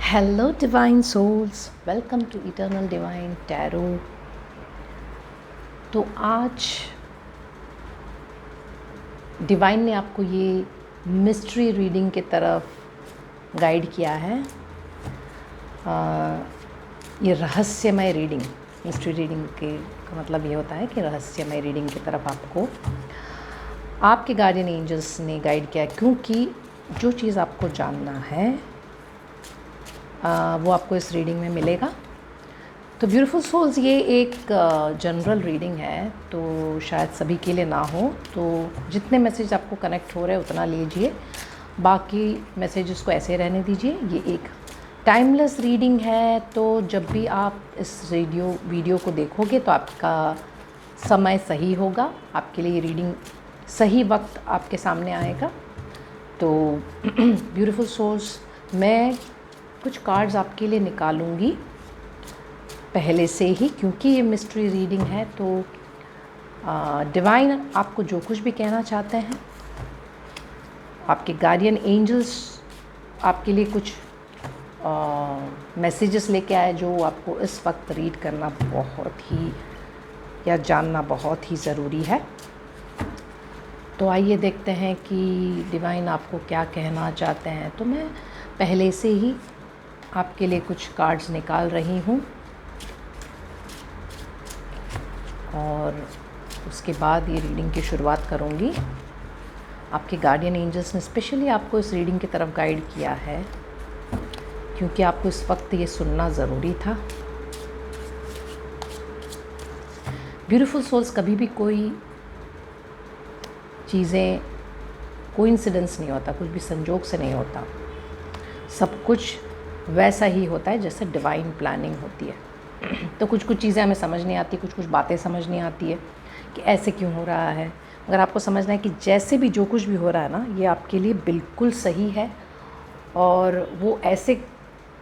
Hello divine souls, welcome to eternal divine tarot. तो आज divine ने आपको ये मिस्ट्री रीडिंग की तरफ गाइड किया है। ये रहस्यमय रीडिंग, मिस्ट्री रीडिंग के का मतलब ये होता है कि रहस्यमय रीडिंग की तरफ आपको आपके गार्डियन एंजल्स ने गाइड किया है, क्योंकि जो चीज़ आपको जानना है वो आपको इस रीडिंग में मिलेगा। तो ब्यूटीफुल सोल्स, ये एक जनरल रीडिंग है, तो शायद सभी के लिए ना हो, तो जितने मैसेज आपको कनेक्ट हो रहे हैं उतना लीजिए, बाकी मैसेजेस को ऐसे रहने दीजिए। ये एक टाइमलेस रीडिंग है, तो जब भी आप इस वीडियो को देखोगे तो आपका समय सही होगा, आपके लिए रीडिंग सही वक्त आपके सामने आएगा। तो ब्यूटीफुल सोल्स, मैं कुछ कार्ड्स आपके लिए निकालूंगी पहले से ही, क्योंकि ये मिस्ट्री रीडिंग है। तो डिवाइन आपको जो कुछ भी कहना चाहते हैं, आपके गार्डियन एंजल्स आपके लिए कुछ मैसेजेस लेके आए जो आपको इस वक्त रीड करना बहुत ही या जानना बहुत ही ज़रूरी है। तो आइए देखते हैं कि डिवाइन आपको क्या कहना चाहते हैं। तो मैं पहले से ही आपके लिए कुछ कार्ड्स निकाल रही हूँ और उसके बाद ये रीडिंग की शुरुआत करूँगी। आपके गार्डियन एंजल्स ने स्पेशली आपको इस रीडिंग की तरफ गाइड किया है, क्योंकि आपको इस वक्त ये सुनना ज़रूरी था। ब्यूटीफुल सोल्स, कभी भी कोई चीज़ें कोइंसिडेंस नहीं होता, कुछ भी संजोग से नहीं होता, सब कुछ वैसा ही होता है जैसे डिवाइन प्लानिंग होती है। तो कुछ चीज़ें हमें समझ नहीं आती, कुछ बातें समझ नहीं आती है कि ऐसे क्यों हो रहा है। अगर आपको समझना है कि जैसे भी जो कुछ भी हो रहा है ना, ये आपके लिए बिल्कुल सही है, और वो ऐसे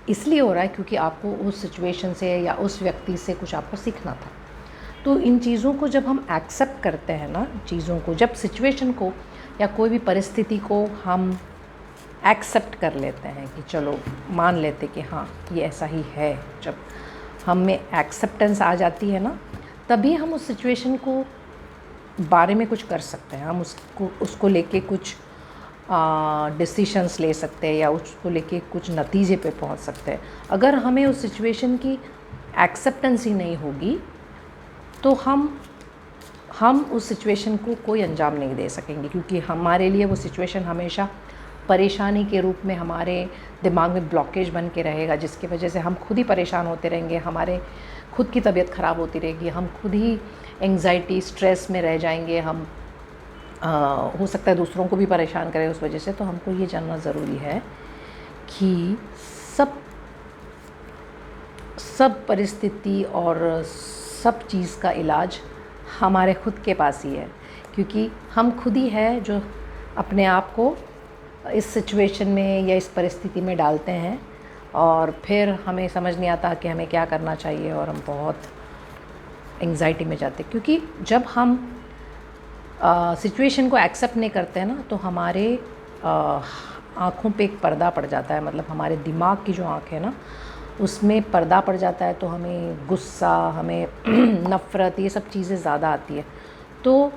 इसलिए हो रहा है क्योंकि आपको उस सिचुएशन से या उस व्यक्ति से कुछ आपको सीखना था। तो इन चीज़ों को जब हम एक्सेप्ट करते हैं ना, चीज़ों को, जब सिचुएशन को या कोई भी परिस्थिति को हम एक्सेप्ट कर लेते हैं कि चलो मान लेते कि हाँ ये ऐसा ही है, जब हम में एक्सेप्टेंस आ जाती है ना, तभी हम उस सिचुएशन को बारे में कुछ कर सकते हैं। हम उसको लेके कुछ डिसीशंस ले सकते हैं या उसको लेके कुछ नतीजे पे पहुंच सकते हैं। अगर हमें उस सिचुएशन की एक्सेप्टेंस ही नहीं होगी तो हम उस सिचुएशन को कोई अंजाम नहीं दे सकेंगे, क्योंकि हमारे लिए वो सिचुएशन हमेशा परेशानी के रूप में हमारे दिमाग में ब्लॉकेज बन के रहेगा, जिसकी वजह से हम खुद ही परेशान होते रहेंगे, हमारे खुद की तबीयत ख़राब होती रहेगी, हम खुद ही एंग्जाइटी स्ट्रेस में रह जाएंगे, हम हो सकता है दूसरों को भी परेशान करें उस वजह से। तो हमको ये जानना ज़रूरी है कि सब परिस्थिति और सब चीज़ का इलाज हमारे खुद के पास ही है, क्योंकि हम खुद ही है जो अपने आप को इस सिचुएशन में या इस परिस्थिति में डालते हैं, और फिर हमें समझ नहीं आता कि हमें क्या करना चाहिए, और हम बहुत एंग्जाइटी में जाते हैं। क्योंकि जब हम सिचुएशन को एक्सेप्ट नहीं करते हैं ना, तो हमारे आँखों पे एक पर्दा पड़ जाता है, मतलब हमारे दिमाग की जो आँख है ना, उसमें पर्दा पड़ जाता है। तो हमें गुस्सा, हमें नफ़रत, ये सब चीज़ें ज़्यादा आती है। तो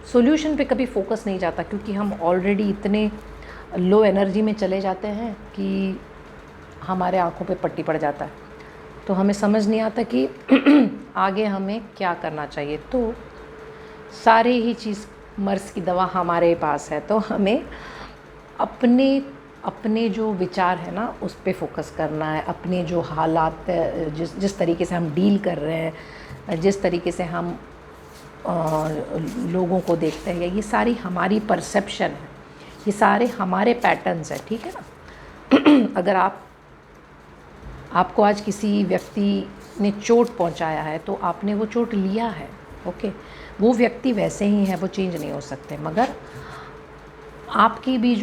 सॉल्यूशन पे कभी फोकस नहीं जाता, क्योंकि हम ऑलरेडी इतने लो एनर्जी में चले जाते हैं कि हमारे आंखों पे पट्टी पड़ जाता है। तो हमें समझ नहीं आता कि आगे हमें क्या करना चाहिए। तो सारे ही चीज़, मर्ज़ की दवा हमारे पास है। तो हमें अपने जो विचार है ना, उस पे फोकस करना है। अपने जो हालात, जिस तरीके से हम डील कर रहे हैं, जिस तरीके से हम लोगों को देखते हैं, ये सारी हमारी परसेप्शन है, ये सारे हमारे पैटर्न्स हैं, ठीक है ना। अगर आपको आज किसी व्यक्ति ने चोट पहुंचाया है, तो आपने वो चोट लिया है, ओके, वो व्यक्ति वैसे ही है, वो चेंज नहीं हो सकते, मगर आपकी भी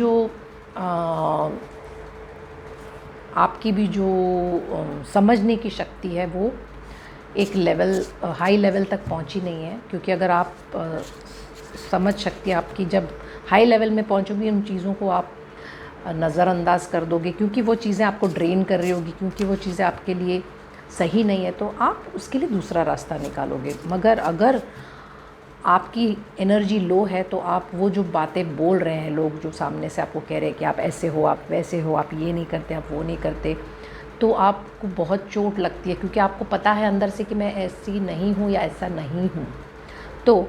जो समझने की शक्ति है वो एक हाई लेवल तक पहुंची नहीं है। क्योंकि अगर आप समझ शक्ति आपकी जब हाई लेवल में पहुंचोगी, उन चीज़ों को आप नज़रअंदाज कर दोगे क्योंकि वो चीज़ें आपको ड्रेन कर रही होगी, क्योंकि वो चीज़ें आपके लिए सही नहीं है, तो आप उसके लिए दूसरा रास्ता निकालोगे। मगर अगर आपकी एनर्जी लो है तो आप वो जो बातें बोल रहे हैं लोग, जो सामने से आपको कह रहे हैं कि आप ऐसे हो, आप वैसे हो, आप ये नहीं करते, आप वो नहीं करते, तो आपको बहुत चोट लगती है क्योंकि आपको पता है अंदर से कि मैं ऐसी नहीं हूँ या ऐसा नहीं हूँ। तो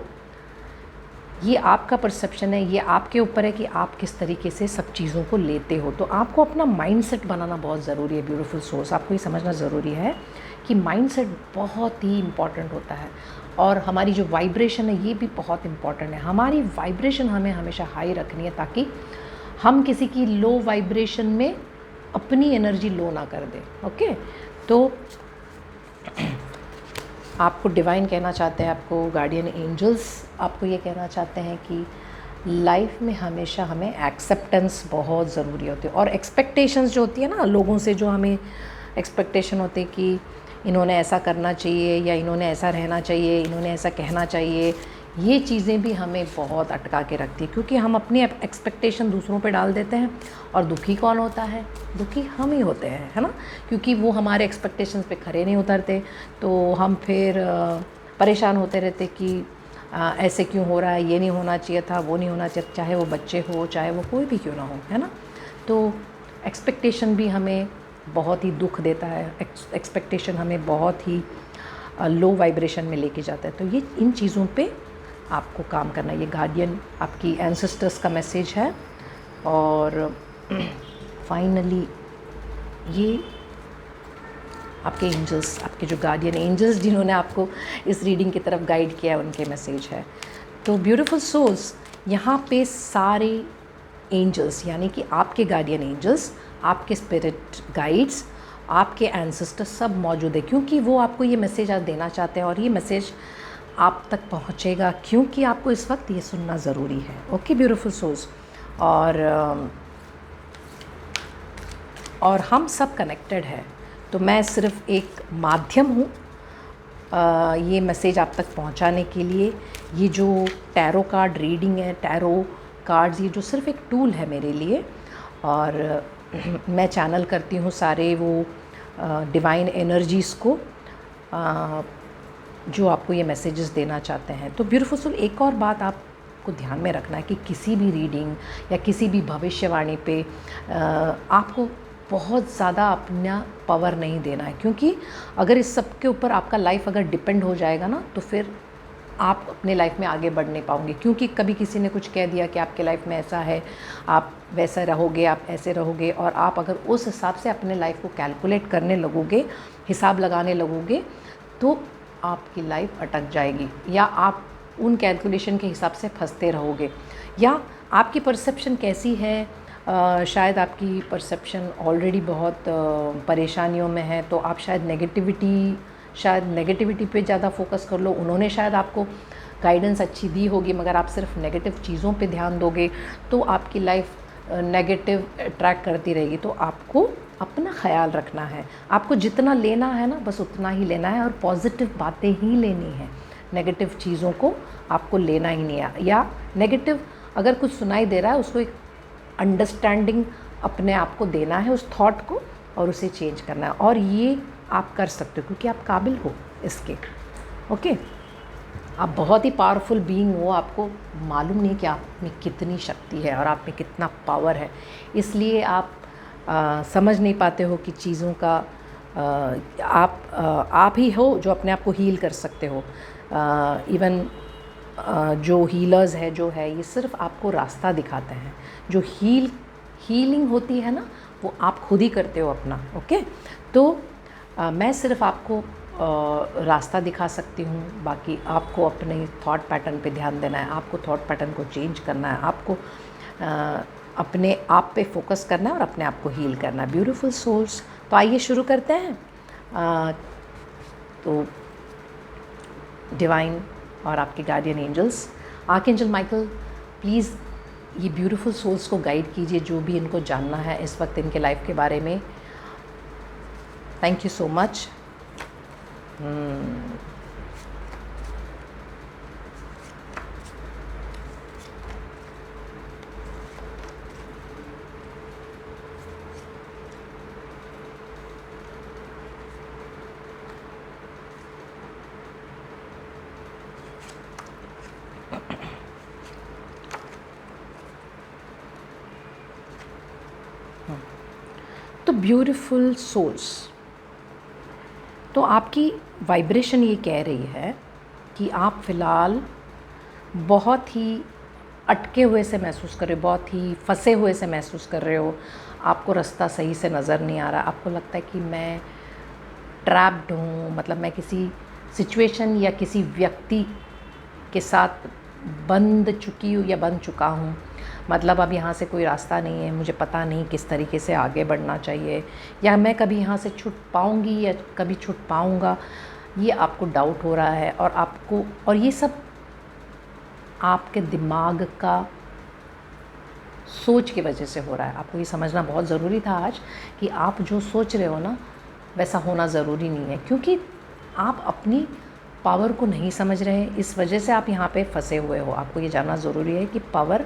ये आपका परसेप्शन है, ये आपके ऊपर है कि आप किस तरीके से सब चीज़ों को लेते हो। तो आपको अपना माइंडसेट बनाना बहुत ज़रूरी है ब्यूटीफुल सोर्स। आपको ये समझना ज़रूरी है कि माइंडसेट बहुत ही इम्पॉर्टेंट होता है, और हमारी जो वाइब्रेशन है ये भी बहुत इम्पॉर्टेंट है। हमारी वाइब्रेशन हमें हमेशा हाई रखनी है ताकि हम किसी की लो वाइब्रेशन में अपनी एनर्जी लो ना कर दें। ओके, तो आपको डिवाइन कहना चाहते हैं, आपको गार्डियन एंजल्स आपको ये कहना चाहते हैं कि लाइफ में हमेशा हमें एक्सेप्टेंस बहुत ज़रूरी होती है। और एक्सपेक्टेशंस जो होती है ना लोगों से, जो हमें एक्सपेक्टेशन होते हैं कि इन्होंने ऐसा करना चाहिए या इन्होंने ऐसा रहना चाहिए, इन्होंने ऐसा कहना चाहिए, ये चीज़ें भी हमें बहुत अटका के रखती है क्योंकि हम अपनी एक्सपेक्टेशन दूसरों पे डाल देते हैं। और दुखी कौन होता है? दुखी हम ही होते हैं, है ना, क्योंकि वो हमारे एक्सपेक्टेशंस पे खरे नहीं उतरते। तो हम फिर परेशान होते रहते कि ऐसे क्यों हो रहा है, ये नहीं होना चाहिए था, वो नहीं होना चाहिए, चाहे वो बच्चे हो, चाहे वो कोई भी क्यों ना हो, है ना। तो एक्सपेक्टेशन भी हमें बहुत ही दुख देता है, एक्सपेक्टेशन हमें बहुत ही लो वाइब्रेशन में लेके जाता है। तो ये इन चीज़ों पे आपको काम करना है। ये गार्डियन आपकी एंसेस्टर्स का मैसेज है। और फाइनली ये आपके एंजल्स, आपके जो गार्डियन एंजल्स जिन्होंने आपको इस रीडिंग की तरफ गाइड किया, उनके मैसेज है। तो ब्यूटीफुल सोल्स, यहाँ पे सारे एंजल्स यानी कि आपके गार्डियन एंजल्स, आपके स्पिरिट गाइड्स, आपके एंसेस्टर्स सब मौजूद है क्योंकि वो आपको ये मैसेज आज देना चाहते हैं। और ये मैसेज आप तक पहुँचेगा क्योंकि आपको इस वक्त ये सुनना ज़रूरी है। ओके ब्यूटीफुल सोल्स, और हम सब कनेक्टेड है। तो मैं सिर्फ एक माध्यम हूँ ये मैसेज आप तक पहुँचाने के लिए। ये जो टैरो कार्ड रीडिंग है, टैरो कार्ड्स, ये जो सिर्फ एक टूल है मेरे लिए। और मैं चैनल करती हूँ सारे वो डिवाइन एनर्जीज़ को जो आपको ये मैसेजेस देना चाहते हैं। तो ब्यूटीफुल सोल, एक और बात आपको ध्यान में रखना है कि किसी भी रीडिंग या किसी भी भविष्यवाणी पे आपको बहुत ज़्यादा अपना पावर नहीं देना है, क्योंकि अगर इस सब के ऊपर आपका लाइफ अगर डिपेंड हो जाएगा ना, तो फिर आप अपने लाइफ में आगे बढ़ नहीं पाओगे। क्योंकि कभी किसी ने कुछ कह दिया कि आपके लाइफ में ऐसा है, आप वैसा रहोगे, आप ऐसे रहोगे, और आप अगर उस हिसाब से अपने लाइफ को कैलकुलेट करने लगोगे, हिसाब लगाने लगोगे, तो आपकी लाइफ अटक जाएगी, या आप उन कैलकुलेशन के हिसाब से फंसते रहोगे, या आपकी परसेप्शन कैसी है, शायद आपकी परसेप्शन ऑलरेडी बहुत परेशानियों में है, तो आप शायद नेगेटिविटी पे ज़्यादा फोकस कर लो। उन्होंने शायद आपको गाइडेंस अच्छी दी होगी, मगर आप सिर्फ नेगेटिव चीज़ों पे ध्यान दोगे तो आपकी लाइफ नेगेटिव अट्रैक्ट करती रहेगी। तो आपको अपना ख्याल रखना है, आपको जितना लेना है ना बस उतना ही लेना है, और पॉजिटिव बातें ही लेनी है। नेगेटिव चीज़ों को आपको लेना ही नहीं है, या नेगेटिव अगर कुछ सुनाई दे रहा है उसको एक अंडरस्टैंडिंग अपने आप को देना है, उस थॉट को, और उसे चेंज करना है। और ये आप कर सकते हो क्योंकि आप काबिल हो इसके। ओके, आप बहुत ही पावरफुल बीइंग हो, आपको मालूम नहीं कि आप में कितनी शक्ति है और आप में कितना पावर है, इसलिए आप समझ नहीं पाते हो कि चीज़ों का आप ही हो जो अपने आप को हील कर सकते हो। इवन जो हीलर्स है जो है, ये सिर्फ आपको रास्ता दिखाते हैं। जो हीलिंग होती है ना, वो आप खुद ही करते हो अपना। ओके, तो मैं सिर्फ आपको रास्ता दिखा सकती हूँ, बाकी आपको अपने थॉट पैटर्न पे ध्यान देना है, आपको थॉट पैटर्न को चेंज करना है, आपको अपने आप पे फोकस करना है और अपने आप को हील करना है। ब्यूटीफुल सोल्स, तो आइए शुरू करते हैं। तो डिवाइन और आपके guardian angels, archangel Michael, please ये ब्यूटीफुल सोल्स को गाइड कीजिए जो भी इनको जानना है इस वक्त इनके लाइफ के बारे में। Thank you so much. तो ब्यूटीफुल सोल्स, तो आपकी वाइब्रेशन ये कह रही है कि आप फ़िलहाल बहुत ही अटके हुए से महसूस कर रहे हो, बहुत ही फंसे हुए से महसूस कर रहे हो, आपको रास्ता सही से नज़र नहीं आ रहा, आपको लगता है कि मैं ट्रैप्ड हूँ, मतलब मैं किसी सिचुएशन या किसी व्यक्ति के साथ बंध चुकी हूँ या बंध चुका हूँ, मतलब अब यहाँ से कोई रास्ता नहीं है, मुझे पता नहीं किस तरीके से आगे बढ़ना चाहिए, या मैं कभी यहाँ से छूट पाऊँगी या कभी छूट पाऊँगा, ये आपको डाउट हो रहा है। और ये सब आपके दिमाग का सोच की वजह से हो रहा है। आपको ये समझना बहुत ज़रूरी था आज कि आप जो सोच रहे हो ना, वैसा होना ज़रूरी नहीं है, क्योंकि आप अपनी पावर को नहीं समझ रहे हैं, इस वजह से आप यहाँ पे फंसे हुए हो। आपको ये जानना ज़रूरी है कि पावर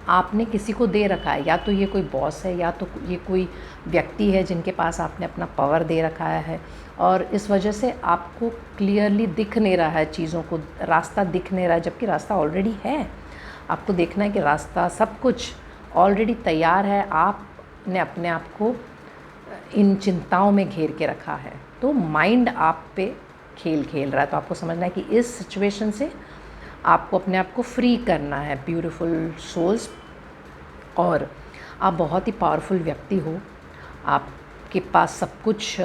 आपने किसी को दे रखा है, या तो ये कोई बॉस है, या तो ये कोई व्यक्ति है जिनके पास आपने अपना पावर दे रखा है, और इस वजह से आपको क्लियरली दिख नहीं रहा है चीज़ों को, रास्ता दिख नहीं रहा है, जबकि रास्ता ऑलरेडी है। आपको देखना है कि रास्ता सब कुछ ऑलरेडी तैयार है, आपने अपने आप को इन चिंताओं में घेर के रखा है, तो माइंड आप पे खेल खेल रहा है। तो आपको समझना है कि इस सिचुएशन से आपको अपने आप को फ्री करना है, ब्यूटीफुल सोल्स। और आप बहुत ही पावरफुल व्यक्ति हो, आपके पास सब कुछ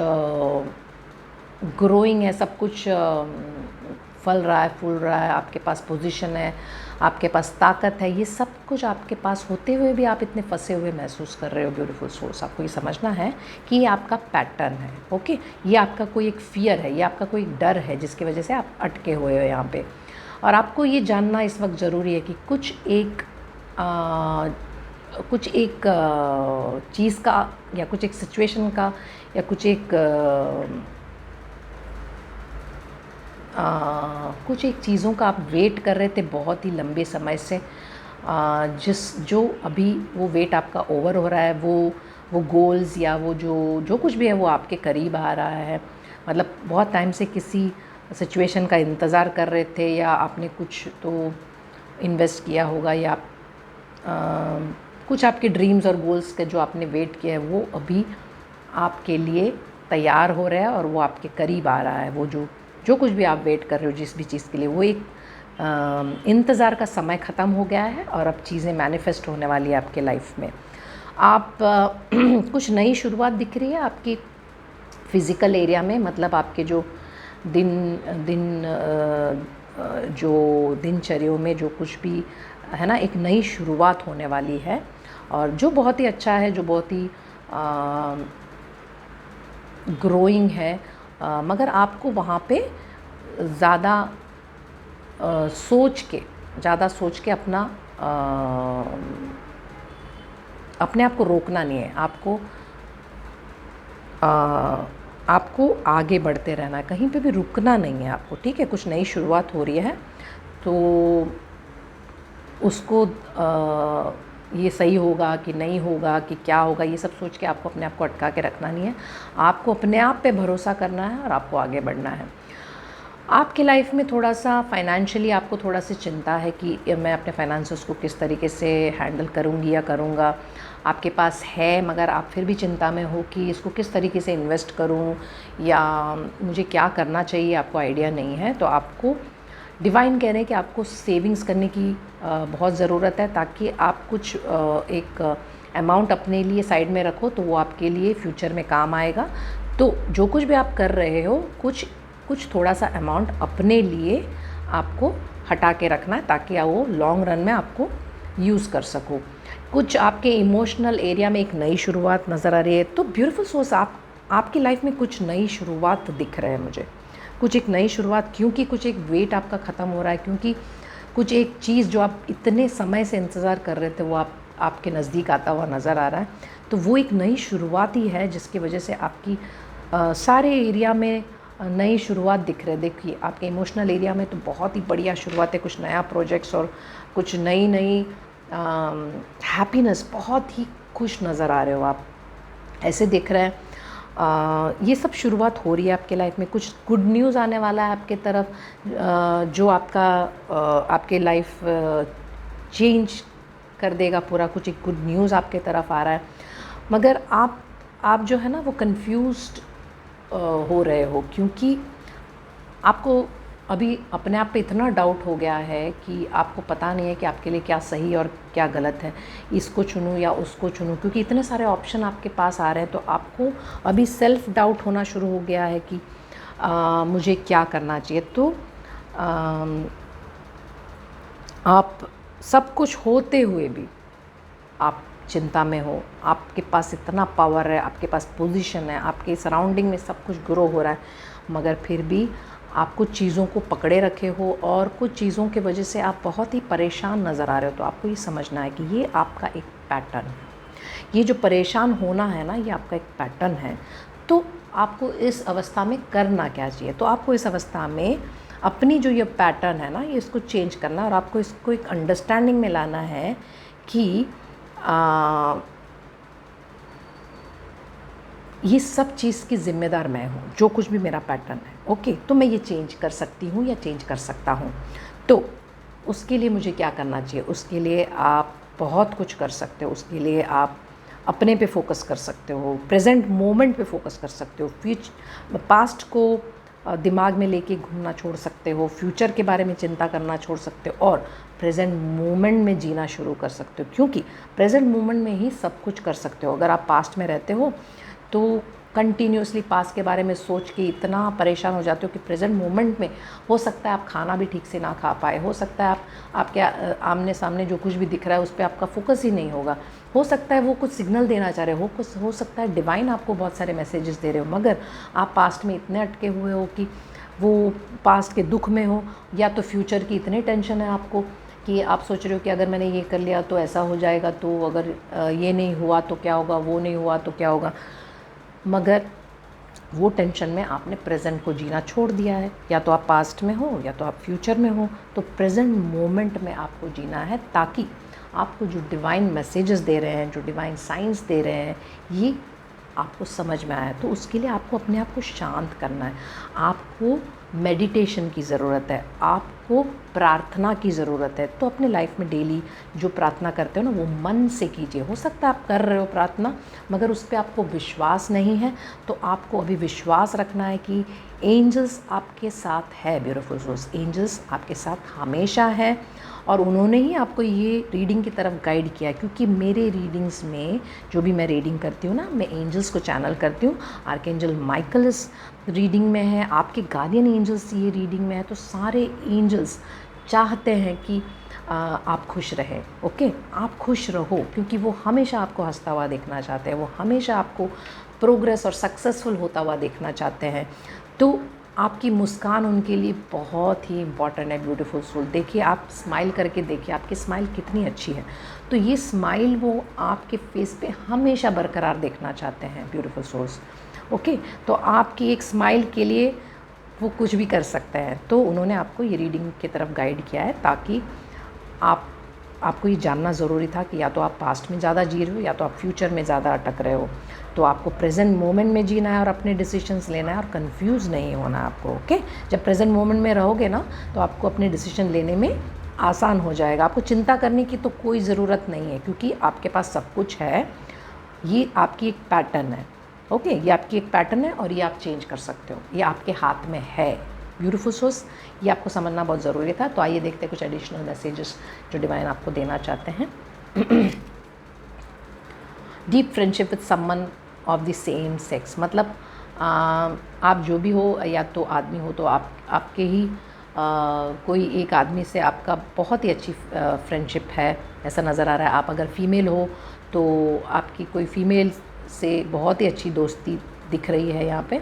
ग्रोइंग है, सब कुछ फल रहा है, फूल रहा है, आपके पास पोजीशन है, आपके पास ताकत है, ये सब कुछ आपके पास होते हुए भी आप इतने फंसे हुए महसूस कर रहे हो। ब्यूटीफुल सोल्स, आपको ये समझना है कि ये आपका पैटर्न है, ओके। ये आपका कोई एक फियर है, ये आपका कोई डर है जिसकी वजह से आप अटके हुए हो यहाँ पे। और आपको ये जानना इस वक्त ज़रूरी है कि कुछ एक चीज़ का, या कुछ एक सिचुएशन का, या कुछ एक चीज़ों का आप वेट कर रहे थे बहुत ही लंबे समय से, जो अभी वो वेट आपका ओवर हो रहा है, वो गोल्स या वो जो कुछ भी है वो आपके करीब आ रहा है। मतलब बहुत टाइम से किसी सिचुएशन का इंतज़ार कर रहे थे, या आपने कुछ तो इन्वेस्ट किया होगा, या कुछ आपके ड्रीम्स और गोल्स के जो आपने वेट किया है वो अभी आपके लिए तैयार हो रहा है और वो आपके करीब आ रहा है। वो जो कुछ भी आप वेट कर रहे हो, जिस भी चीज़ के लिए, वो एक इंतज़ार का समय ख़त्म हो गया है और अब चीज़ें मैनिफेस्ट होने वाली है आपके लाइफ में। आप कुछ नई शुरुआत दिख रही है आपकी फ़िज़िकल एरिया में, मतलब आपके जो दिनचर्याओं में जो कुछ भी है ना, एक नई शुरुआत होने वाली है, और जो बहुत ही अच्छा है, जो बहुत ही ग्रोइंग है। मगर आपको वहाँ पे ज़्यादा सोच के अपने आप को रोकना नहीं है। आपको आगे बढ़ते रहना है, कहीं पे भी रुकना नहीं है आपको, ठीक है। कुछ नई शुरुआत हो रही है तो उसको ये सही होगा कि नहीं होगा, कि क्या होगा, ये सब सोच के आपको अपने आप को अटका के रखना नहीं है। आपको अपने आप पे भरोसा करना है और आपको आगे बढ़ना है। आपके लाइफ में थोड़ा सा फाइनेंशियली आपको थोड़ा सी चिंता है कि मैं अपने फाइनेंसेस को किस तरीके से हैंडल करूँगी या करूँगा। आपके पास है, मगर आप फिर भी चिंता में हो कि इसको किस तरीके से इन्वेस्ट करूँ या मुझे क्या करना चाहिए, आपको आइडिया नहीं है। तो आपको डिवाइन कह रहे हैं कि आपको सेविंग्स करने की बहुत ज़रूरत है, ताकि आप कुछ एक अमाउंट अपने लिए साइड में रखो, तो वो आपके लिए फ्यूचर में काम आएगा। तो जो कुछ भी आप कर रहे हो, कुछ थोड़ा सा अमाउंट अपने लिए आपको हटा के रखना है, ताकि वो लॉन्ग रन में आपको यूज़ कर सको। कुछ आपके इमोशनल एरिया में एक नई शुरुआत नज़र आ रही है। तो ब्यूटीफुल सोर्स, आपकी लाइफ में कुछ नई शुरुआत दिख रहा है मुझे, कुछ एक नई शुरुआत, क्योंकि कुछ एक वेट आपका ख़त्म हो रहा है, क्योंकि कुछ एक चीज़ जो आप इतने समय से इंतज़ार कर रहे थे वो आपके नज़दीक आता हुआ नज़र आ रहा है। तो वो एक नई शुरुआत ही है जिसकी वजह से आपकी सारे एरिया में नई शुरुआत दिख रहे। देखिए आपके इमोशनल एरिया में तो बहुत ही बढ़िया शुरुआत है, कुछ नया प्रोजेक्ट्स और कुछ नई हैप्पीनेस, बहुत ही खुश नज़र आ रहे हो आप, ऐसे दिख रहे हैं। ये सब शुरुआत हो रही है आपके लाइफ में। कुछ गुड न्यूज़ आने वाला है आपके तरफ, जो आपके लाइफ चेंज कर देगा पूरा। कुछ एक गुड न्यूज़ आपके तरफ आ रहा है, मगर आप आप जो है ना वो कंफ्यूज्ड हो रहे हो, क्योंकि आपको अभी अपने आप पे इतना डाउट हो गया है कि आपको पता नहीं है कि आपके लिए क्या सही और क्या गलत है, इसको चुनूँ या उसको चुनूँ, क्योंकि इतने सारे ऑप्शन आपके पास आ रहे हैं। तो आपको अभी सेल्फ डाउट होना शुरू हो गया है कि मुझे क्या करना चाहिए। तो आप सब कुछ होते हुए भी आप चिंता में हो, आपके पास इतना पावर है, आपके पास पोजीशन है, आपके सराउंडिंग में सब कुछ ग्रो हो रहा है, मगर फिर भी आप कुछ चीज़ों को पकड़े रखे हो और कुछ चीज़ों की वजह से आप बहुत ही परेशान नज़र आ रहे हो। तो आपको ये समझना है कि ये आपका एक पैटर्न है। ये जो परेशान होना है ना, ये आपका एक पैटर्न है। तो आपको इस अवस्था में करना क्या चाहिए? तो आपको इस अवस्था में अपनी जो ये पैटर्न है ना, ये इसको चेंज करना, और आपको इसको एक अंडरस्टैंडिंग में लाना है कि ये सब चीज़ की ज़िम्मेदार मैं हूँ, जो कुछ भी मेरा पैटर्न है। ओके, तो मैं ये चेंज कर सकती हूँ या चेंज कर सकता हूँ। तो उसके लिए मुझे क्या करना चाहिए? उसके लिए आप बहुत कुछ कर सकते हो। उसके लिए आप अपने पे फोकस कर सकते हो, प्रेजेंट मोमेंट पे फोकस कर सकते हो, पास्ट को दिमाग में लेके घूमना छोड़ सकते हो, फ्यूचर के बारे में चिंता करना छोड़ सकते हो और प्रेजेंट मोमेंट में जीना शुरू कर सकते हो, क्योंकि प्रेजेंट मोमेंट में ही सब कुछ कर सकते हो। अगर आप पास्ट में रहते हो तो कंटिन्यूसली पास्ट के बारे में सोच के इतना परेशान हो जाते हो कि प्रेजेंट मोमेंट में हो सकता है आप खाना भी ठीक से ना खा पाए, हो सकता है आपके आमने सामने जो कुछ भी दिख रहा है उस पर आपका फोकस ही नहीं होगा, हो सकता है वो कुछ सिग्नल देना चाह रहे हो, कुछ हो सकता है डिवाइन आपको बहुत सारे मैसेजेस दे रहे हो, मगर आप पास्ट में इतने अटके हुए हो कि वो पास्ट के दुख में हो, या तो फ्यूचर की इतनी टेंशन है आपको कि आप सोच रहे हो कि अगर मैंने ये कर लिया तो ऐसा हो जाएगा, तो अगर ये नहीं हुआ तो क्या होगा, वो नहीं हुआ तो क्या होगा, मगर वो टेंशन में आपने प्रेजेंट को जीना छोड़ दिया है। या तो आप पास्ट में हो या तो आप फ्यूचर में हो, तो प्रेजेंट मोमेंट में आपको जीना है, ताकि आपको जो डिवाइन मैसेजेस दे रहे हैं, जो डिवाइन साइंस दे रहे हैं, ये आपको समझ में आया। तो उसके लिए आपको अपने आप को शांत करना है, आपको मेडिटेशन की ज़रूरत है, आपको प्रार्थना की ज़रूरत है। तो अपने लाइफ में डेली जो प्रार्थना करते हो ना, वो मन से कीजिए। हो सकता है आप कर रहे हो प्रार्थना, मगर उस पर आपको विश्वास नहीं है, तो आपको अभी विश्वास रखना है कि एंजल्स आपके साथ है। ब्यूटीफुल सोल्स, एंजल्स आपके साथ हमेशा है, और उन्होंने ही आपको ये रीडिंग की तरफ गाइड किया, क्योंकि मेरे रीडिंग्स में जो भी मैं रीडिंग करती हूँ ना, मैं एंजल्स को चैनल करती हूँ। आर्कएंजल माइकल इस रीडिंग में है, आपके गार्डियन एंजल्स ये रीडिंग में है। तो सारे एंजल्स चाहते हैं कि आप खुश रहें। ओके, आप खुश रहो, क्योंकि वो हमेशा आपको हंसता हुआ देखना चाहते हैं, वो हमेशा आपको प्रोग्रेस और सक्सेसफुल होता हुआ देखना चाहते हैं। तो आपकी मुस्कान उनके लिए बहुत ही इम्पॉर्टेंट है। ब्यूटीफुल सोल, देखिए आप स्माइल करके देखिए, आपकी स्माइल कितनी अच्छी है। तो ये स्माइल वो आपके फेस पे हमेशा बरकरार देखना चाहते हैं। ब्यूटीफुल सोल्स, ओके, तो आपकी एक स्माइल के लिए वो कुछ भी कर सकते हैं। तो उन्होंने आपको ये रीडिंग की तरफ गाइड किया है, ताकि आपको ये जानना ज़रूरी था कि या तो आप पास्ट में ज़्यादा जी रहे हो या तो आप फ्यूचर में ज़्यादा अटक रहे हो। तो आपको प्रेजेंट मोमेंट में जीना है और अपने डिसीजंस लेना है, और कंफ्यूज नहीं होना है आपको। ओके, जब प्रेजेंट मोमेंट में रहोगे ना, तो आपको अपने डिसीजन लेने में आसान हो जाएगा। आपको चिंता करने की तो कोई ज़रूरत नहीं है, क्योंकि आपके पास सब कुछ है। ये आपकी एक पैटर्न है। ओके, ये आपकी एक पैटर्न है और ये आप चेंज कर सकते हो, ये आपके हाथ में है। ब्यूटीफुल सोल्स, ये आपको समझना बहुत ज़रूरी था। तो आइए देखते हैं कुछ एडिशनल मैसेजेस जो डिवाइन आपको देना चाहते हैं। Deep friendship with someone of the same sex, मतलब आप जो भी हो, या तो आदमी हो तो आपके ही कोई एक आदमी से आपका बहुत ही अच्छी फ्रेंडशिप है, ऐसा नज़र आ रहा है। आप अगर फीमेल हो तो आपकी कोई फीमेल से बहुत ही अच्छी दोस्ती दिख रही है यहाँ पे।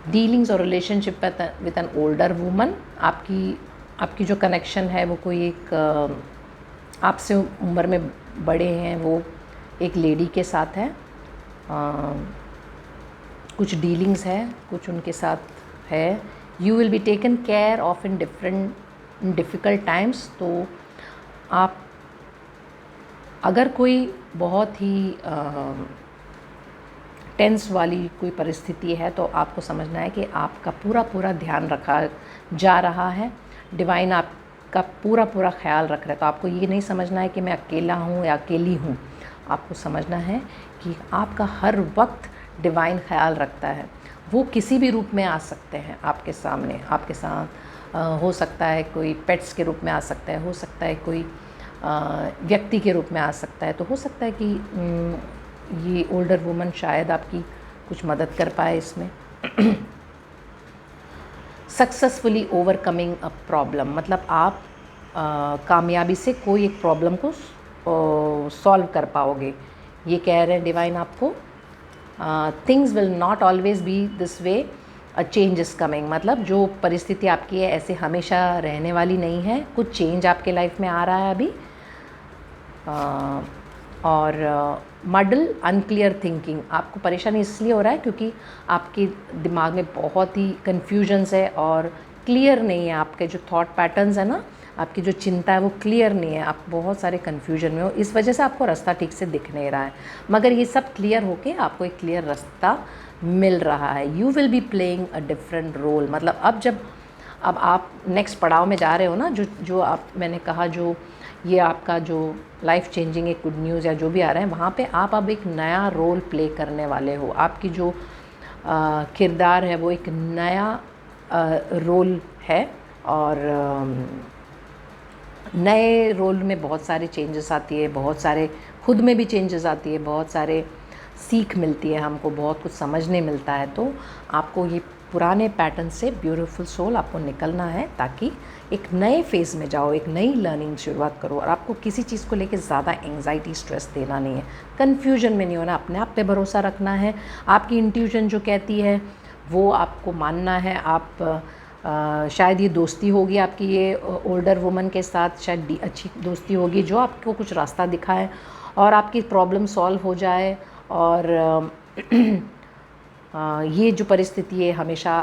डीलिंग्स और relationship with an older woman, आपकी जो कनेक्शन है वो कोई एक आपसे उम्र में बड़े हैं, वो एक लेडी के साथ है। कुछ डीलिंग्स है, कुछ उनके साथ है। You will be taken care of in difficult times, तो आप अगर कोई बहुत ही टेंस वाली कोई परिस्थिति है, तो आपको समझना है कि आपका पूरा ध्यान रखा जा रहा है, डिवाइन आपका पूरा ख्याल रख रहा है। तो आपको ये नहीं समझना है कि मैं अकेला हूँ या अकेली हूँ, आपको समझना है कि आपका हर वक्त डिवाइन ख्याल रखता है। वो किसी भी रूप में आ सकते हैं आपके सामने, आपके साथ हो सकता है कोई पेट्स के रूप में आ सकता है, हो सकता है कोई व्यक्ति के रूप में आ सकता है। तो हो सकता है कि ये ओल्डर वुमन शायद आपकी कुछ मदद कर पाए इसमें। सक्सेसफुली ओवरकमिंग अ प्रॉब्लम, मतलब आप कामयाबी से कोई एक प्रॉब्लम को सॉल्व कर पाओगे। ये कह रहे हैं डिवाइन आपको, things will not always be this way, a change is coming, मतलब जो परिस्थिति आपकी है ऐसे हमेशा रहने वाली नहीं है, कुछ चेंज आपके लाइफ में आ रहा है अभी। और मडल अनक्लियर थिंकिंग, आपको परेशानी इसलिए हो रहा है क्योंकि आपके दिमाग में बहुत ही कन्फ्यूजन्स है और क्लियर नहीं है। आपके जो थॉट पैटर्न्स है ना, आपकी जो चिंता है वो क्लियर नहीं है, आप बहुत सारे कन्फ्यूजन में हो, इस वजह से आपको रास्ता ठीक से दिख नहीं रहा है। मगर ये सब क्लियर होके आपको एक क्लियर रास्ता मिल रहा है। You will be playing a different role, मतलब अब आप नेक्स्ट पड़ाव में जा रहे हो ना, जो आप मैंने कहा, जो ये आपका जो लाइफ चेंजिंग एक गुड न्यूज़ या जो भी आ रहा है, वहाँ पे आप अब एक नया रोल प्ले करने वाले हो। आपकी जो किरदार है वो एक नया रोल है, और नए रोल में बहुत सारे चेंजेस आती है, बहुत सारे खुद में भी चेंजेस आती है, बहुत सारे सीख मिलती है हमको, बहुत कुछ समझने मिलता है। तो आपको ये पुराने पैटर्न से ब्यूटीफुल सोल आपको निकलना है, ताकि एक नए फेज़ में जाओ, एक नई लर्निंग शुरुआत करो। और आपको किसी चीज़ को लेके ज़्यादा एंग्जाइटी स्ट्रेस देना नहीं है, कन्फ्यूजन में नहीं होना, अपने आप पे भरोसा रखना है। आपकी इंट्यूशन जो कहती है वो आपको मानना है। आप शायद ये दोस्ती होगी आपकी ये ओल्डर वुमन के साथ, शायद अच्छी दोस्ती होगी जो आपको कुछ रास्ता दिखाए और आपकी प्रॉब्लम सॉल्व हो जाए। और ये जो परिस्थिति है हमेशा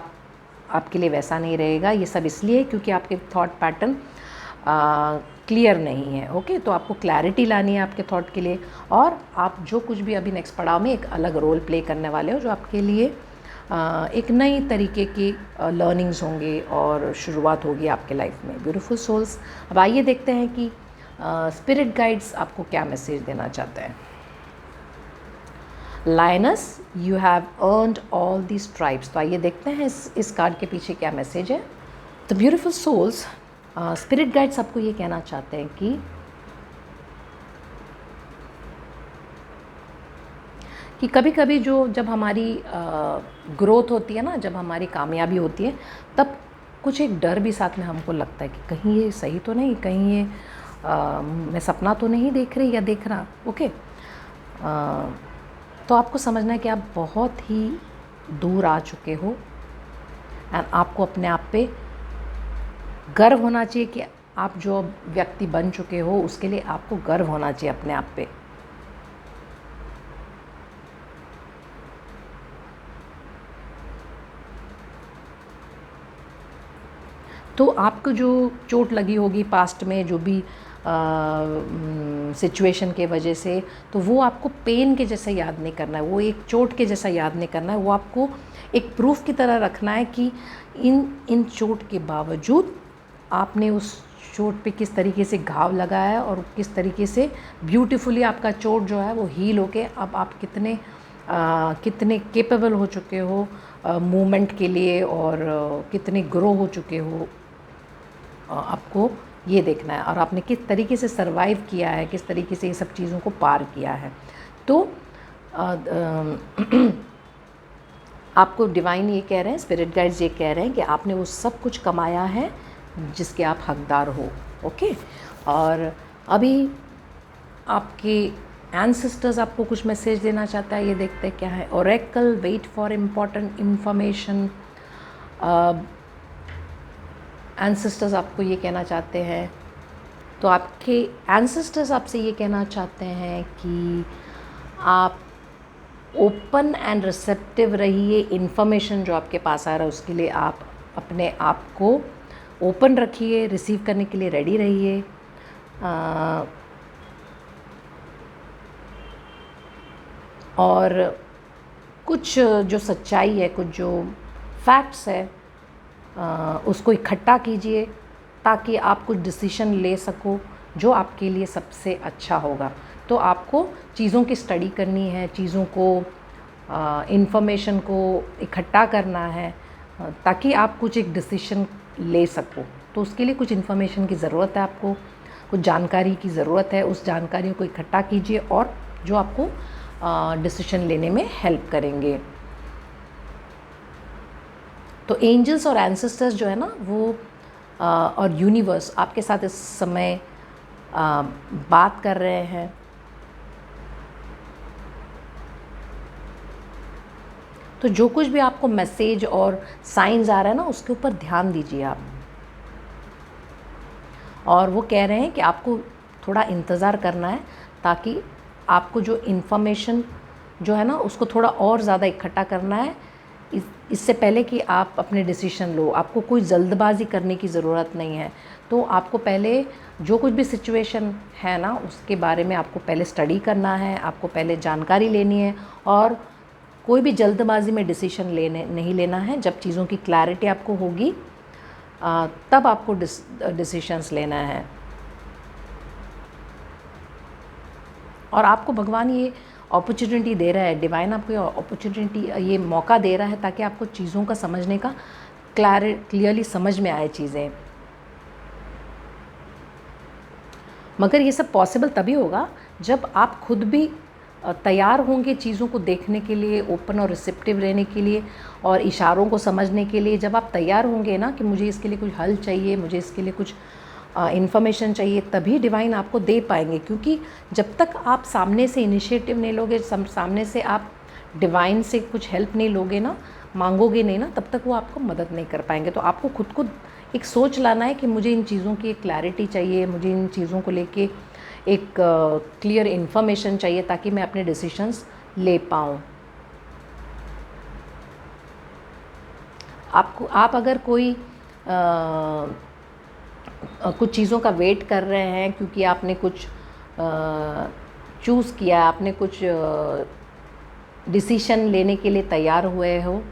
आपके लिए वैसा नहीं रहेगा। ये सब इसलिए क्योंकि आपके थॉट पैटर्न क्लियर नहीं है। ओके, तो आपको क्लैरिटी लानी है आपके थॉट के लिए, और आप जो कुछ भी अभी नेक्स्ट पड़ाव में एक अलग रोल प्ले करने वाले हो, जो आपके लिए एक नई तरीके की लर्निंग्स होंगे और शुरुआत होगी आपके लाइफ में। ब्यूटीफुल सोल्स, अब आइए देखते हैं कि स्पिरिट गाइड्स आपको क्या मैसेज देना चाहते हैं। Lioness, you have earned all the stripes. तो आइए देखते हैं इस कार्ड के पीछे क्या मैसेज है। तो ब्यूटीफुल सोल्स, स्पिरिट गाइड्स आपको ये कहना चाहते हैं कि कभी कभी जब हमारी ग्रोथ होती है ना, जब हमारी कामयाबी होती है, तब कुछ एक डर भी साथ में हमको लगता है कि कहीं ये सही तो नहीं, कहीं ये मैं सपना तो नहीं देख रही या देख रहा। ओके, तो आपको समझना है कि आप बहुत ही दूर आ चुके हो, एंड आपको अपने आप पे गर्व होना चाहिए कि आप जो व्यक्ति बन चुके हो उसके लिए आपको गर्व होना चाहिए अपने आप पे। तो आपको जो चोट लगी होगी पास्ट में, जो भी सिचुएशन के वजह से, तो वो आपको पेन के जैसा याद नहीं करना है, वो एक चोट के जैसा याद नहीं करना है। वो आपको एक प्रूफ की तरह रखना है कि इन चोट के बावजूद आपने उस चोट पे किस तरीके से घाव लगाया है, और किस तरीके से ब्यूटीफुली आपका चोट जो है वो हील होके अब आप कितने केपेबल हो चुके हो मूवमेंट के लिए, और कितने ग्रो हो चुके हो, आपको ये देखना है। और आपने किस तरीके से सरवाइव किया है, किस तरीके से ये सब चीज़ों को पार किया है। तो आपको डिवाइन ये कह रहे हैं, स्पिरिट गाइड्स ये कह रहे हैं कि आपने वो सब कुछ कमाया है जिसके आप हकदार हो। ओके, और अभी आपके एंसेस्टर्स आपको कुछ मैसेज देना चाहता है, ये देखते हैं क्या है। Oracle, wait for important information. Ancestors आपको ये कहना चाहते हैं, तो आपके एंसेस्टर्स आपसे ये कहना चाहते हैं कि आप ओपन एंड रिसेप्टिव रहिए। इन्फॉर्मेशन जो आपके पास आ रहा है उसके लिए आप अपने आप को ओपन रखिए, रिसीव करने के लिए रेडी रहिए। और कुछ जो सच्चाई है, कुछ जो फैक्ट्स है, उसको इकट्ठा कीजिए ताकि आप कुछ डिसीजन ले सको जो आपके लिए सबसे अच्छा होगा। तो आपको चीज़ों की स्टडी करनी है, चीज़ों को इन्फॉर्मेशन को इकट्ठा करना है ताकि आप कुछ एक डिसीजन ले सको। तो उसके लिए कुछ इन्फॉर्मेशन की ज़रूरत है, आपको कुछ जानकारी की ज़रूरत है। उस जानकारी को इकट्ठा कीजिए और जो आपको डिसीजन लेने में हेल्प करेंगे। तो एंजल्स और एंसेस्टर्स जो है ना वो और यूनिवर्स आपके साथ इस समय बात कर रहे हैं। तो जो कुछ भी आपको मैसेज और साइंस आ रहा है ना उसके ऊपर ध्यान दीजिए आप। और वो कह रहे हैं कि आपको थोड़ा इंतज़ार करना है ताकि आपको जो इन्फॉर्मेशन जो है ना उसको थोड़ा और ज़्यादा इकट्ठा करना है इससे पहले कि आप अपने डिसीजन लो। आपको कोई जल्दबाजी करने की ज़रूरत नहीं है। तो आपको पहले जो कुछ भी सिचुएशन है ना उसके बारे में आपको पहले स्टडी करना है, आपको पहले जानकारी लेनी है और कोई भी जल्दबाजी में डिसीजन नहीं लेना है। जब चीज़ों की क्लैरिटी आपको होगी तब आपको डिसीशंस लेना है। और आपको भगवान ये अपॉर्चुनिटी दे रहा है, डिवाइन आपको ये अपॉर्चुनिटी, ये मौका दे रहा है ताकि आपको चीज़ों का समझने का क्लियरली समझ में आए चीज़ें। मगर ये सब पॉसिबल तभी होगा जब आप खुद भी तैयार होंगे चीज़ों को देखने के लिए, ओपन और रिसेप्टिव रहने के लिए और इशारों को समझने के लिए। जब आप तैयार होंगे ना कि मुझे इसके लिए कुछ हल चाहिए, मुझे इसके लिए कुछ इन्फॉर्मेशन चाहिए, तभी डिवाइन आपको दे पाएंगे। क्योंकि जब तक आप सामने से इनिशिएटिव नहीं लोगे, सामने से आप डिवाइन से कुछ हेल्प नहीं लोगे ना, मांगोगे नहीं ना, तब तक वो आपको मदद नहीं कर पाएंगे। तो आपको खुद को एक सोच लाना है कि मुझे इन चीज़ों की एक क्लैरिटी चाहिए, मुझे इन चीज़ों को लेके एक क्लियर इन्फॉर्मेशन चाहिए ताकि मैं अपने डिसीजंस ले पाऊँ। आप अगर कोई कुछ चीज़ों का वेट कर रहे हैं क्योंकि आपने कुछ चूज़ किया, आपने कुछ डिसीजन लेने के लिए तैयार हुए हो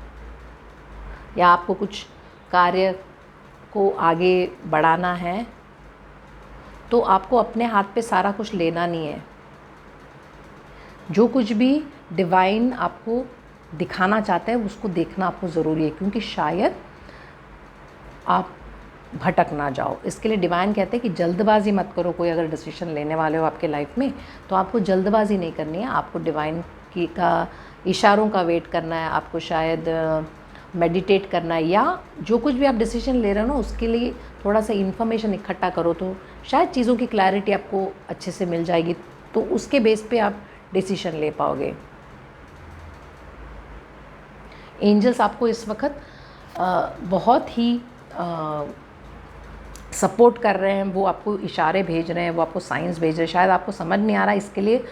या आपको कुछ कार्य को आगे बढ़ाना है, तो आपको अपने हाथ पे सारा कुछ लेना नहीं है। जो कुछ भी डिवाइन आपको दिखाना चाहता है उसको देखना आपको ज़रूरी है, क्योंकि शायद आप भटक ना जाओ। इसके लिए डिवाइन कहते हैं कि जल्दबाजी मत करो। कोई अगर डिसीजन लेने वाले हो आपके लाइफ में तो आपको जल्दबाजी नहीं करनी है। आपको डिवाइन का इशारों का वेट करना है, आपको शायद मेडिटेट करना है, या जो कुछ भी आप डिसीजन ले रहे हो ना उसके लिए थोड़ा सा इन्फॉर्मेशन इकट्ठा करो तो शायद चीज़ों की क्लैरिटी आपको अच्छे से मिल जाएगी। तो उसके बेस पे आप डिसीजन ले पाओगे। एंजल्स आपको इस वक्त बहुत ही सपोर्ट कर रहे हैं। वो आपको इशारे भेज रहे हैं, वो आपको साइंस भेज रहे हैं। शायद आपको समझ नहीं आ रहा, इसके लिए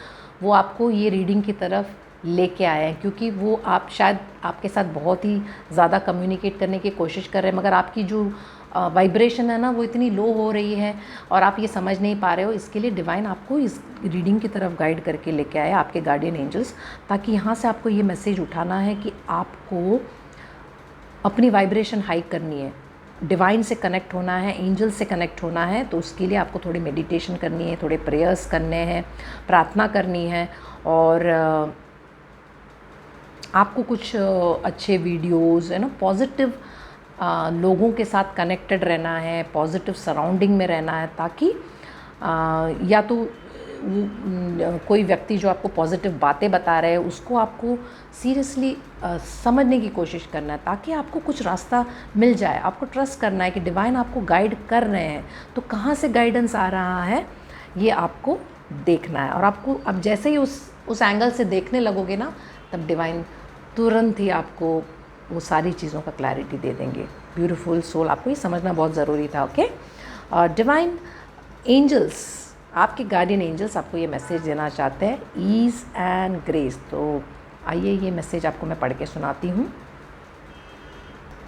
वो आपको ये रीडिंग की तरफ लेके आए हैं, क्योंकि वो आप शायद आपके साथ बहुत ही ज़्यादा कम्युनिकेट करने की कोशिश कर रहे हैं, मगर आपकी जो वाइब्रेशन है ना वो इतनी लो हो रही है और आप ये समझ नहीं पा रहे हो। इसके लिए डिवाइन आपको इस रीडिंग की तरफ गाइड करके लेके आए, आपके गार्डियन एंजल्स, ताकि यहाँ से आपको ये मैसेज उठाना है कि आपको अपनी वाइब्रेशन हाई करनी है, डिवाइन से कनेक्ट होना है, एंजल से कनेक्ट होना है। तो उसके लिए आपको थोड़ी मेडिटेशन करनी है, थोड़े प्रेयर्स करने हैं, प्रार्थना करनी है और आपको कुछ अच्छे वीडियोस है ना, पॉजिटिव लोगों के साथ कनेक्टेड रहना है, पॉजिटिव सराउंडिंग में रहना है, ताकि या तो कोई व्यक्ति जो आपको पॉजिटिव बातें बता रहे हैं उसको आपको सीरियसली समझने की कोशिश करना है, ताकि आपको कुछ रास्ता मिल जाए। आपको ट्रस्ट करना है कि डिवाइन आपको गाइड कर रहे हैं। तो कहाँ से गाइडेंस आ रहा है ये आपको देखना है, और आपको अब जैसे ही उस एंगल से देखने लगोगे ना, तब डिवाइन तुरंत ही आपको वो सारी चीज़ों का क्लैरिटी दे देंगे। ब्यूटीफुल सोल, आपको ये समझना बहुत ज़रूरी था। ओके, डिवाइन एंजल्स, आपके गार्डियन एंजल्स आपको ये मैसेज देना चाहते हैं, ईज़ एंड ग्रेस। तो आइए ये मैसेज आपको मैं पढ़ के सुनाती हूँ।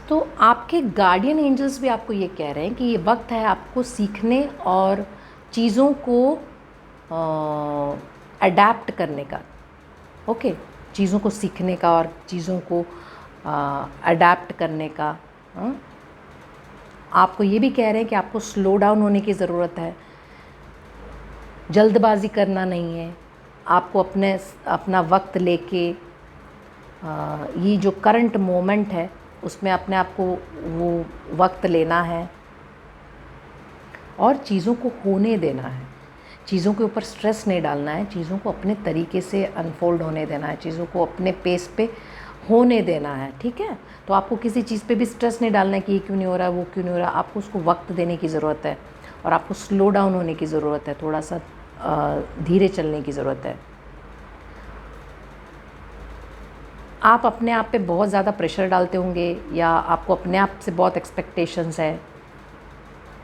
तो आपके गार्डियन एंजल्स भी आपको ये कह रहे हैं कि ये वक्त है आपको सीखने और चीज़ों को अडैप्ट करने का। ओके, चीज़ों को सीखने का और चीज़ों को अडैप्ट करने का। आपको ये भी कह रहे हैं कि आपको स्लो डाउन होने की ज़रूरत है, जल्दबाजी करना नहीं है, आपको अपना वक्त लेके ये जो करंट मोमेंट है उसमें अपने आप को वो वक्त लेना है और चीज़ों को होने देना है। चीज़ों के ऊपर स्ट्रेस नहीं डालना है, चीज़ों को अपने तरीके से अनफोल्ड होने देना है, चीज़ों को अपने पेस पे होने देना है, ठीक है। तो आपको किसी चीज़ पे भी स्ट्रेस नहीं डालना है कि ये क्यों नहीं हो रहा, वो क्यों नहीं हो रहा। आपको उसको वक्त देने की ज़रूरत है और आपको स्लो डाउन होने की ज़रूरत है, थोड़ा सा धीरे चलने की ज़रूरत है। आप अपने आप पे बहुत ज़्यादा प्रेशर डालते होंगे या आपको अपने आप से बहुत एक्सपेक्टेशंस है,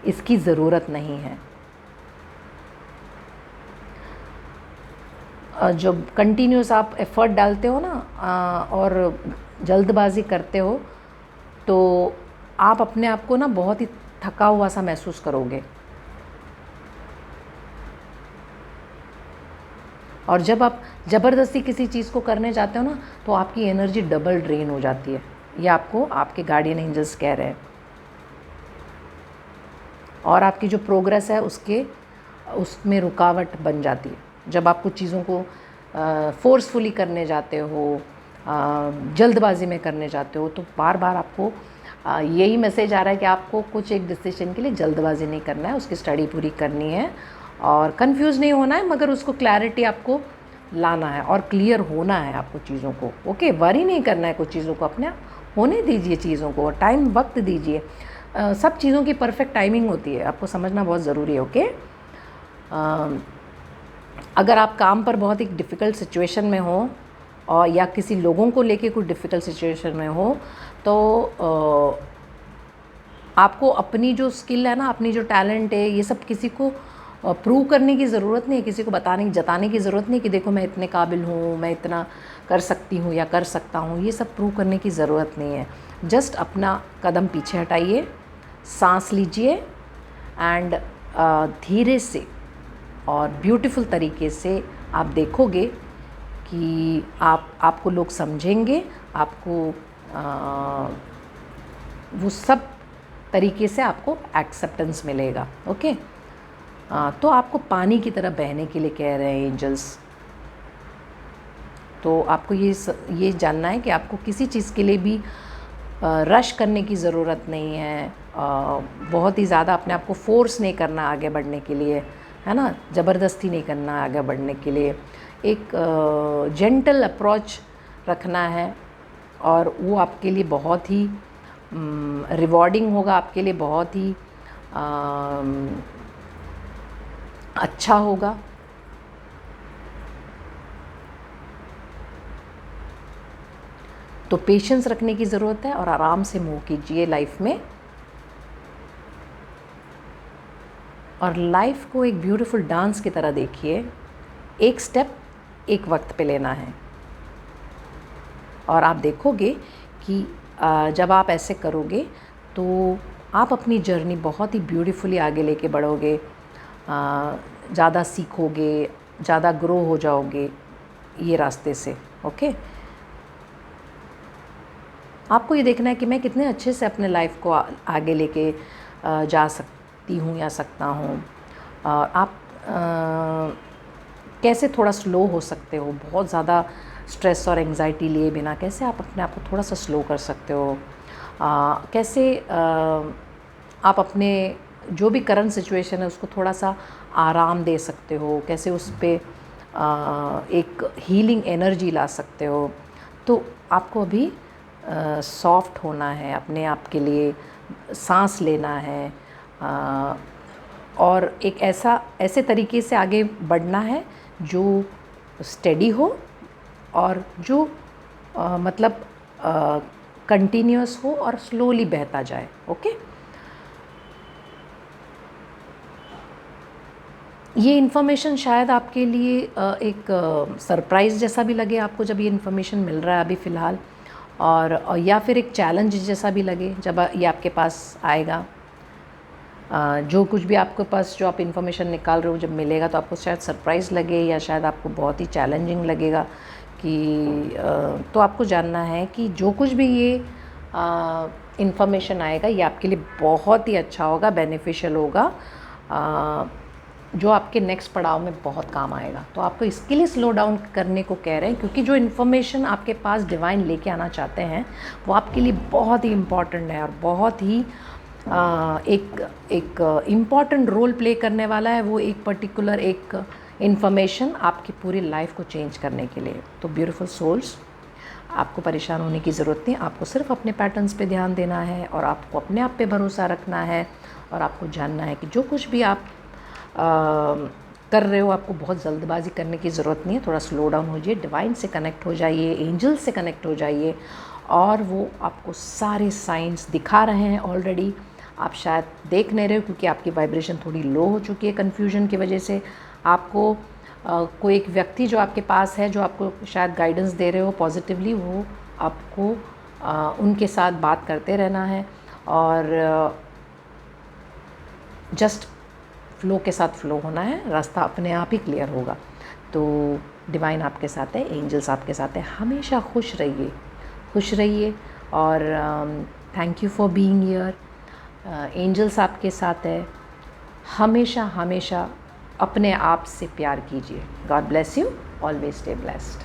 इसकी ज़रूरत नहीं है। जब कंटिन्यूस आप एफ़र्ट डालते हो ना और जल्दबाज़ी करते हो तो आप अपने आप को ना बहुत ही थका हुआ सा महसूस करोगे। और जब आप ज़बरदस्ती किसी चीज़ को करने जाते हो ना तो आपकी एनर्जी डबल ड्रेन हो जाती है। ये आपको आपके गार्डियन एंजल्स कह रहे हैं। और आपकी जो प्रोग्रेस है उसमें रुकावट बन जाती है। जब आप कुछ चीज़ों को फोर्सफुली करने जाते हो, जल्दबाजी में करने जाते हो, तो बार बार आपको यही मैसेज आ रहा है कि आपको कुछ एक डिसीजन के लिए जल्दबाजी नहीं करना है, उसकी स्टडी पूरी करनी है और कंफ्यूज नहीं होना है, मगर उसको क्लैरिटी आपको लाना है और क्लियर होना है आपको चीज़ों को। ओके, वरी नहीं करना है कुछ चीज़ों को, अपने होने दीजिए चीज़ों को, टाइम वक्त दीजिए। सब चीज़ों की परफेक्ट टाइमिंग होती है, आपको समझना बहुत ज़रूरी है। ओके, अगर आप काम पर बहुत एक डिफ़िकल्ट सिचुएशन में हो और या किसी लोगों को लेके कुछ डिफ़िकल्ट सिचुएशन में हो तो आपको अपनी जो स्किल है ना, अपनी जो टैलेंट है, ये सब किसी को प्रूव करने की ज़रूरत नहीं है, किसी को जताने की ज़रूरत नहीं कि देखो मैं इतने काबिल हूँ, मैं इतना कर सकती हूँ या कर सकता हूँ। ये सब प्रूव करने की ज़रूरत नहीं है। जस्ट अपना कदम पीछे हटाइए, सांस लीजिए एंड धीरे से और ब्यूटीफुल तरीके से आप देखोगे कि आपको लोग समझेंगे, आपको वो सब तरीके से आपको एक्सेप्टेंस मिलेगा। ओके, तो आपको पानी की तरह बहने के लिए कह रहे हैं एंजल्स। तो आपको ये जानना है कि आपको किसी चीज़ के लिए भी रश करने की ज़रूरत नहीं है, बहुत ही ज़्यादा अपने आप को फोर्स नहीं करना आगे बढ़ने के लिए, है ना, ज़बरदस्ती नहीं करना आगे बढ़ने के लिए। एक जेंटल अप्रोच रखना है और वो आपके लिए बहुत ही रिवॉर्डिंग होगा, आपके लिए बहुत ही अच्छा होगा। तो पेशेंस रखने की ज़रूरत है और आराम से मूव कीजिए लाइफ में, और लाइफ को एक ब्यूटीफुल डांस की तरह देखिए। एक स्टेप एक वक्त पे लेना है और आप देखोगे कि जब आप ऐसे करोगे तो आप अपनी जर्नी बहुत ही ब्यूटीफुली आगे लेके बढ़ोगे, ज़्यादा सीखोगे, ज़्यादा ग्रो हो जाओगे ये रास्ते से। ओके, आपको ये देखना है कि मैं कितने अच्छे से अपने लाइफ को आगे लेके जा सकती हूँ या सकता हूँ। आप कैसे थोड़ा स्लो हो सकते हो, बहुत ज़्यादा स्ट्रेस और एंजाइटी लिए बिना कैसे आप अपने आप को थोड़ा सा स्लो कर सकते हो। कैसे आप अपने जो भी करंट सिचुएशन है उसको थोड़ा सा आराम दे सकते हो, कैसे उस पर एक हीलिंग एनर्जी ला सकते हो। तो आपको अभी सॉफ्ट होना है, अपने आप के लिए सांस लेना है और एक ऐसे तरीके से आगे बढ़ना है जो स्टेडी हो और जो मतलब कंटिन्यूअस हो और स्लोली बहता जाए। ओके, ये इन्फॉर्मेशन शायद आपके लिए एक सरप्राइज़ जैसा भी लगे आपको जब ये इन्फॉर्मेशन मिल रहा है अभी फ़िलहाल, और या फिर एक चैलेंज जैसा भी लगे जब ये आपके पास आएगा। जो कुछ भी आपके पास जो आप इन्फॉर्मेशन निकाल रहे हो जब मिलेगा तो आपको शायद सरप्राइज़ लगे या शायद आपको बहुत ही चैलेंजिंग लगेगा कि तो आपको जानना है कि जो कुछ भी ये इन्फॉर्मेशन आएगा ये आपके लिए बहुत ही अच्छा होगा, बेनिफिशियल होगा। जो आपके नेक्स्ट पड़ाव में बहुत काम आएगा। तो आपको इसके लिए स्लो डाउन करने को कह रहे हैं, क्योंकि जो इन्फॉर्मेशन आपके पास डिवाइन लेके आना चाहते हैं वो आपके लिए बहुत ही इम्पॉर्टेंट है और बहुत ही एक इम्पॉर्टेंट रोल प्ले करने वाला है। वो एक पर्टिकुलर एक इन्फॉर्मेशन आपकी पूरी लाइफ को चेंज करने के लिए। तो ब्यूटीफुल सोल्स, आपको परेशान होने की ज़रूरत नहीं, आपको सिर्फ अपने पैटर्न्स पे ध्यान देना है और आपको अपने आप पे भरोसा रखना है और आपको जानना है कि जो कुछ भी आप कर रहे हो आपको बहुत जल्दबाजी करने की ज़रूरत नहीं है। थोड़ा स्लो डाउन हो जाइए, डिवाइन से कनेक्ट हो जाइए, एंजल से कनेक्ट हो जाइए और वो आपको सारे साइंस दिखा रहे हैं ऑलरेडी। आप शायद देख नहीं रहे हो क्योंकि आपकी वाइब्रेशन थोड़ी लो हो चुकी है कन्फ्यूजन की वजह से। आपको कोई एक व्यक्ति जो आपके पास है, जो आपको शायद गाइडेंस दे रहे हो पॉजिटिवली, वो आपको उनके साथ बात करते रहना है और जस्ट फ्लो के साथ फ्लो होना है, रास्ता अपने आप ही क्लियर होगा। तो डिवाइन आपके साथ है, एंजल्स आपके साथ है, हमेशा खुश रहिए और thank you for being here. Angels आपके साथ है, हमेशा अपने आप से प्यार कीजिए। God bless you, always stay blessed.